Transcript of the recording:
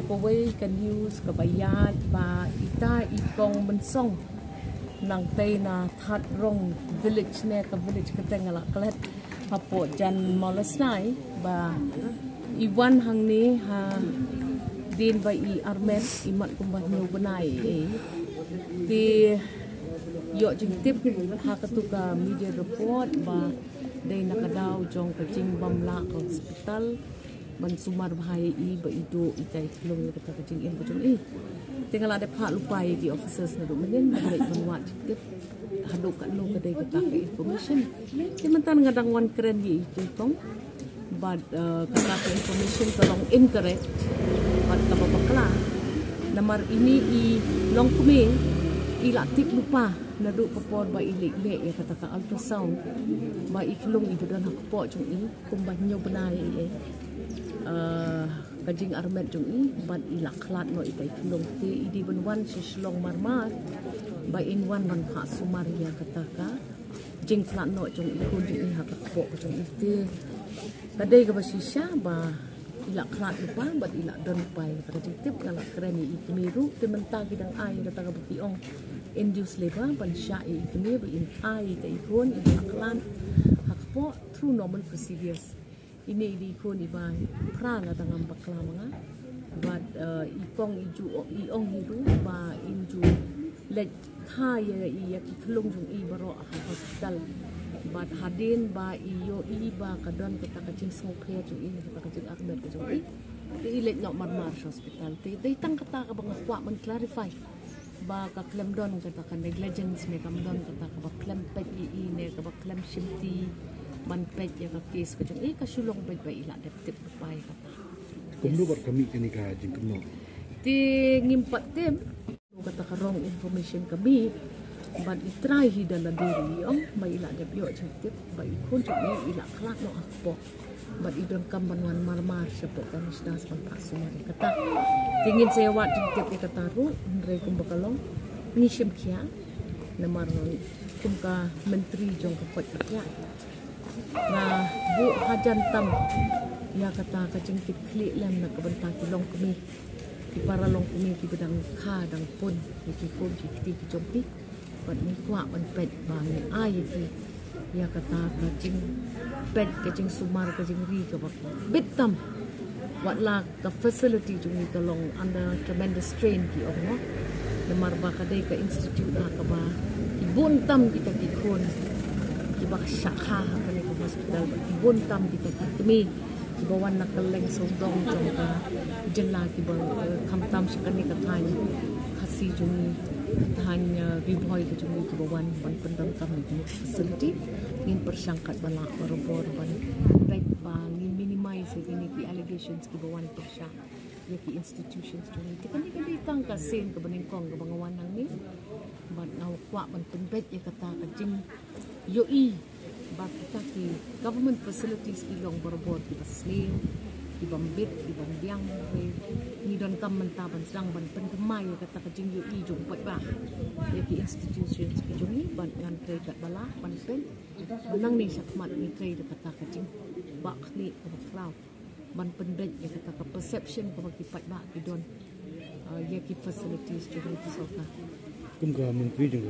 Kpoh ka news ka bayat ba ita ikong mensong nang tay na that rong village ne ka village ka tengala Khlad Hapoh jan molasnai ba iwan hang ni ha din ba I armet imat kumbah nyu banai ti yo jing tip ha katuka media report ba day nakadaw jong kajing bamla ka hospital ban sumar bahaya ba ido itai Khyllung kata kajing in bujung tinggal ada pak lupa di officers na dumanin baik menwat tip haduk kat lu kedai kita ke information sementara ngadang wan keren ye tong but kata ke information tolong incorrect but kababakla namar ini I Longkmie ila tip lupa nadu popor ba ilik ya kata ka ultrasound ba Khyllung ibu dan Hapoh jung kumbah nyo benai kajing armet jung bat ila Khlad no itai Khyllung te idi benwan sislong marmar ba in wan man pha sumaria kata ka jing Khlad no jung ikun jung ha Kpoh jung te kadai ka basisya ba ila Khlad lupa bat ila don pai kata tip kala kerani ikmiru te menta gidang ai kata ka biong induce Lypa ban sya ikmi ba in ai te ikun ila Khlad Hapoh through normal procedures ini di kon iba prang atang bakla mga but ikong iju iong hiru ba inju let Thiah ya Khyllung jung baro hospital but hadin ba iyo ba kadon kita kacing sokhe jung kita kacing armet jung ti let nok marmar hospital ti tang kata ka bang kwa man clarify ba ka klem don kata ka negligence me kam don kata ka ba klem pet ne ka ba klem shimti man pet ya ka case ka jung ka sulong pet ba ila dep tip pai kata kumno bar kami kani ka jing kumno ti ngimpat tem kata ka wrong information kami but itry hidan na diri may ila dep yo tip ba ikon jung ila Khlad no Hapoh but idon kam banwan marmar sa po Ganesh das man pasumari kata tingin saya wat tip kata ru ndre kum bakalong ni Thiah namar kum ka menteri jong ka pot ya na bu hajan tam ya kata kacing kit klik lem na kabanta ki Longkmie ki para Longkmie ki bedang kha dang pun ki pun ki jompi ban ni kwa ban pet bang ni ai ki ya kata kacing pet kacing sumar kacing ri ka bak bitam wat la ka facility jung ka long under tremendous strain ki ong namar ba kadai ka institute ha ka ba ibun tam kita ki khon bak syakha kani ko hospital ibon tam kita kami bawan nakaleng sodong jong ka jela ki ba kham tam sakani ka than khasi jung than riboy ka jung ki bawan ban pendam tam ni facility ngin persangkat bala robor ban right ba ngin minimize ini ki allegations ki bawan persya ya ki institutions jung ti kani ka ditang ka sen ka baningkong ka bangawan nang ni ban nawakwa ban penbet ya kata ka jing yo bak kita ki government facilities ki long borbor ki basling ki bambit ki bambiang ni don kam mentaban sang ban pendemai kata ka jing yo jung pat ba ya ki institutions ki jung ban ngan kre kat bala ban pen benang ni sakmat ni kre kata ka jing bak ni ka cloud ban pendet ya kata ka perception ko ki pat ba ki don ya ki facilities jung ki soka kum ka menteri jung